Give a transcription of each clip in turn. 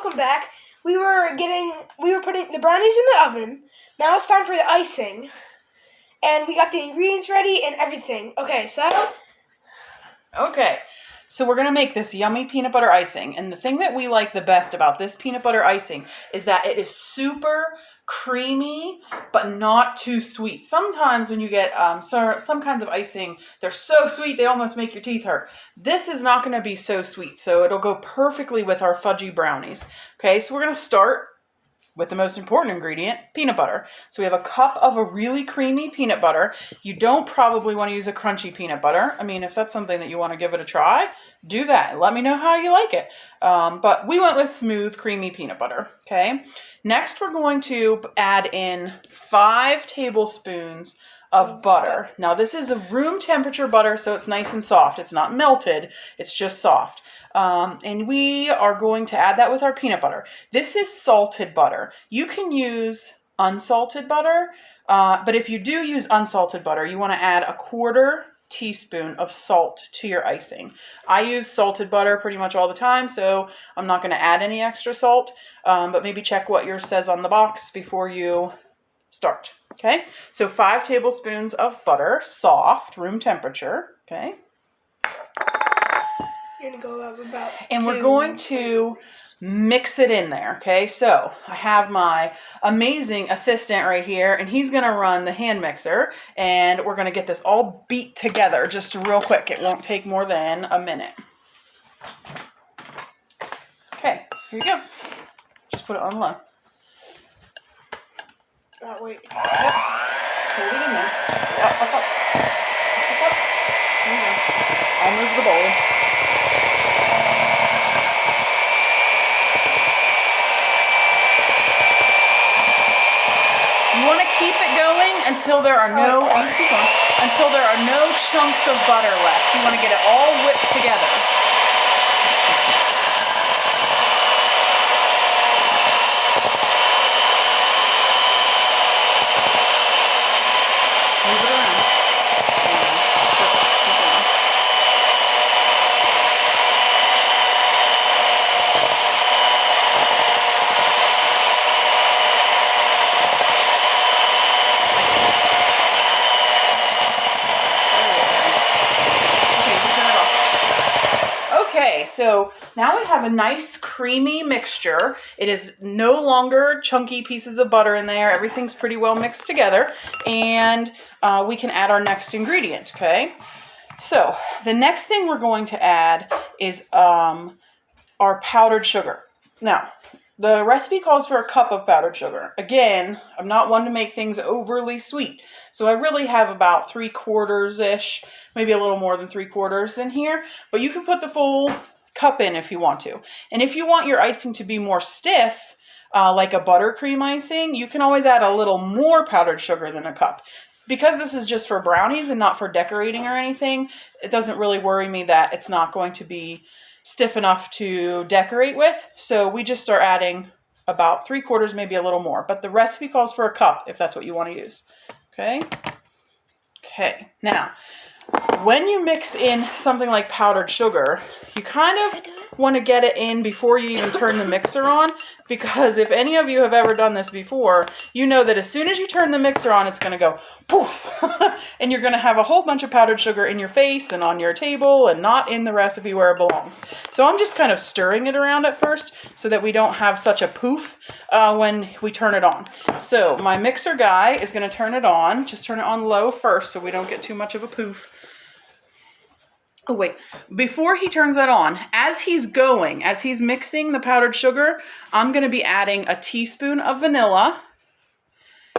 welcome back. We were putting the brownies in the oven. Now it's time for the icing. And we got the ingredients ready and everything. Okay, so we're going to make this yummy peanut butter icing. And the thing that we like the best about this peanut butter icing is that it is super creamy, but not too sweet. Sometimes when you get some kinds of icing, they're so sweet they almost make your teeth hurt. This is not going to be so sweet, so it'll go perfectly with our fudgy brownies. Okay, so we're going to start with the most important ingredient, peanut butter. So we have a cup of a really creamy peanut butter. You don't probably want to use a crunchy peanut butter. I mean, if that's something that you want to give it a try, do that. Let me know how you like it. But we went with smooth, creamy peanut butter, okay? Next, we're going to add in 5 tablespoons of butter. Now, this is a room temperature butter, so it's nice and soft. It's not melted, it's just soft. And we are going to add that with our peanut butter. This is salted butter. You can use unsalted butter, but if you do use unsalted butter, you want to add 1/4 teaspoon of salt to your icing. I use salted butter pretty much all the time, so I'm not going to add any extra salt, but maybe check what yours says on the box before you start. Okay, so 5 tablespoons of butter, soft, room temperature, okay? And we're going to mix it in there, okay? So I have my amazing assistant right here, and he's going to run the hand mixer, and we're going to get this all beat together just real quick. It won't take more than a minute. Okay, here you go. Just put it on low. oh, wait. Yep. Hold it in there. Up, up, up. Up, up. There you go. I'll move the bowl. You want to keep it going until there are no chunks of butter left. You want to get it all whipped together. Move it around. Perfect. Keep going. Okay, so now we have a nice creamy mixture. It is no longer chunky pieces of butter in there. Everything's pretty well mixed together, and we can add our next ingredient, okay? So the next thing we're going to add is our powdered sugar. Now, the recipe calls for 1 cup of powdered sugar. Again, I'm not one to make things overly sweet, so I really have about 3/4-ish, maybe a little more than 3/4 in here, but you can put the full cup in if you want to. And if you want your icing to be more stiff, like a buttercream icing, you can always add a little more powdered sugar than 1 cup. Because this is just for brownies and not for decorating or anything, it doesn't really worry me that it's not going to be stiff enough to decorate with. So we just start adding about 3/4, maybe a little more. But the recipe calls for 1 cup if that's what you want to use. Okay? Okay. Now, when you mix in something like powdered sugar, you kind of want to get it in before you even turn the mixer on, because if any of you have ever done this before, you know that as soon as you turn the mixer on, it's going to go poof, and you're going to have a whole bunch of powdered sugar in your face and on your table and not in the recipe where it belongs. So I'm just kind of stirring it around at first so that we don't have such a poof when we turn it on. So my mixer guy is going to turn it on. Just turn it on low first so we don't get too much of a poof. Oh, wait, before he turns that on, as he's mixing the powdered sugar, I'm going to be adding 1 teaspoon of vanilla,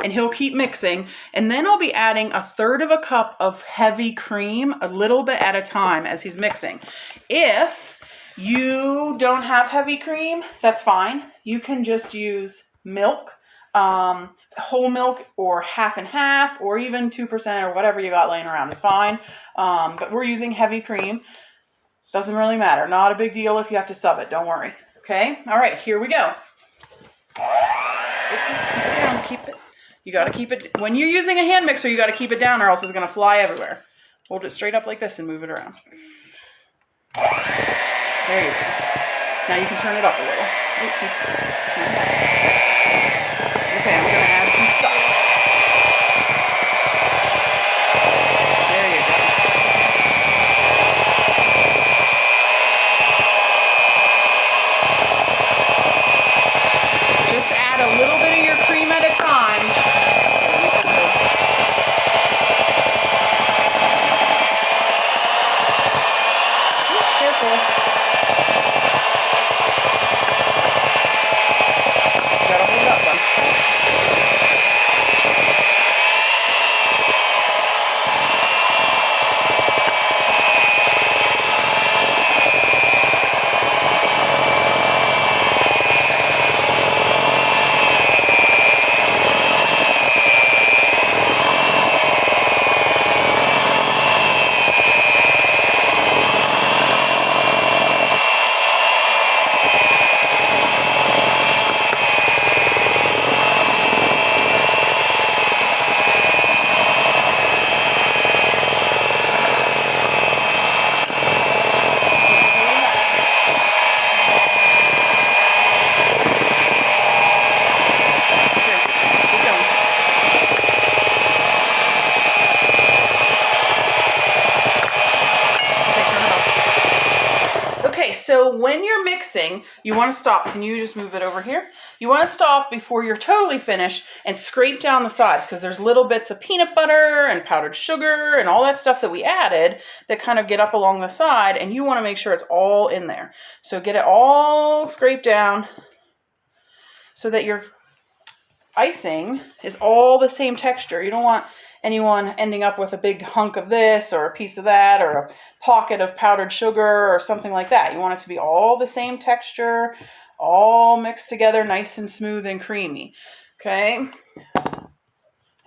and he'll keep mixing. And then I'll be adding 1/3 cup of heavy cream, a little bit at a time as he's mixing. If you don't have heavy cream, that's fine. You can just use milk. Whole milk or half and half, or even 2%, or whatever you got laying around is fine. But we're using heavy cream. Doesn't really matter. Not a big deal if you have to sub it. Don't worry. Okay. All right. Here we go. Keep it down. Keep it. You got to keep it. When you're using a hand mixer, you got to keep it down, or else it's going to fly everywhere. Hold it straight up like this and move it around. There you go. Now you can turn it up a little. Okay, I'm going to add some stuff. There you go. Just add a little bit of your cream at a time. Careful. Gotta hold that one. So when you're mixing, you want to stop. Can you just move it over here? You want to stop before you're totally finished and scrape down the sides because there's little bits of peanut butter and powdered sugar and all that stuff that we added that kind of get up along the side, and you want to make sure it's all in there. So get it all scraped down so that your icing is all the same texture. You don't want anyone ending up with a big hunk of this or a piece of that or a pocket of powdered sugar or something like that. You want it to be all the same texture, all mixed together, nice and smooth and creamy. Okay.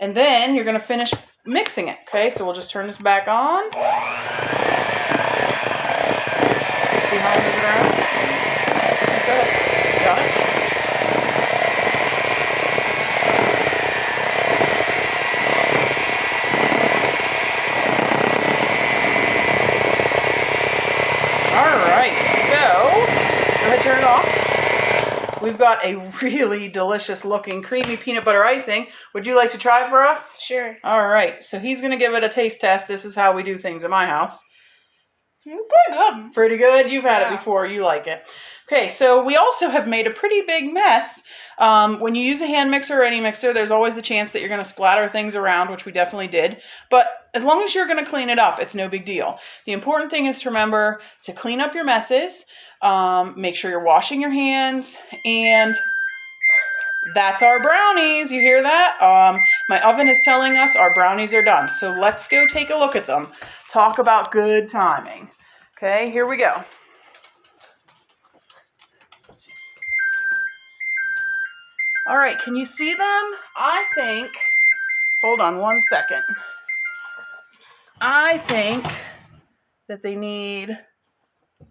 And then you're going to finish mixing it. Okay. So we'll just turn this back on. See how I move it around? Okay. Got it? Turn it off. We've got a really delicious looking creamy peanut butter icing. Would you like to try it for us? Sure. All right. So he's going to give it a taste test. This is how we do things in my house. Pretty good. Pretty good? You've had it before. You like it. Okay. So we also have made a pretty big mess. When you use a hand mixer or any mixer, there's always a chance that you're going to splatter things around, which we definitely did. But as long as you're going to clean it up, it's no big deal. The important thing is to remember to clean up your messes. Make sure you're washing your hands, and that's our brownies. You hear that? My oven is telling us our brownies are done. So let's go take a look at them. Talk about good timing. Okay, here we go. All right, can you see them? I think, hold on one second. I think that they need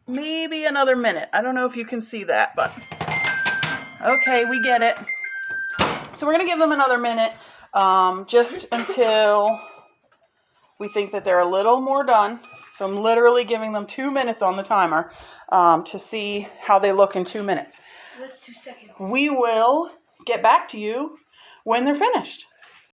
maybe another minute. I don't know if you can see that, but okay, we get it. So we're going to give them another minute, just until we think that they're a little more done. So I'm literally giving them 2 minutes on the timer to see how they look in 2 minutes. That's 2 seconds. We will get back to you when they're finished.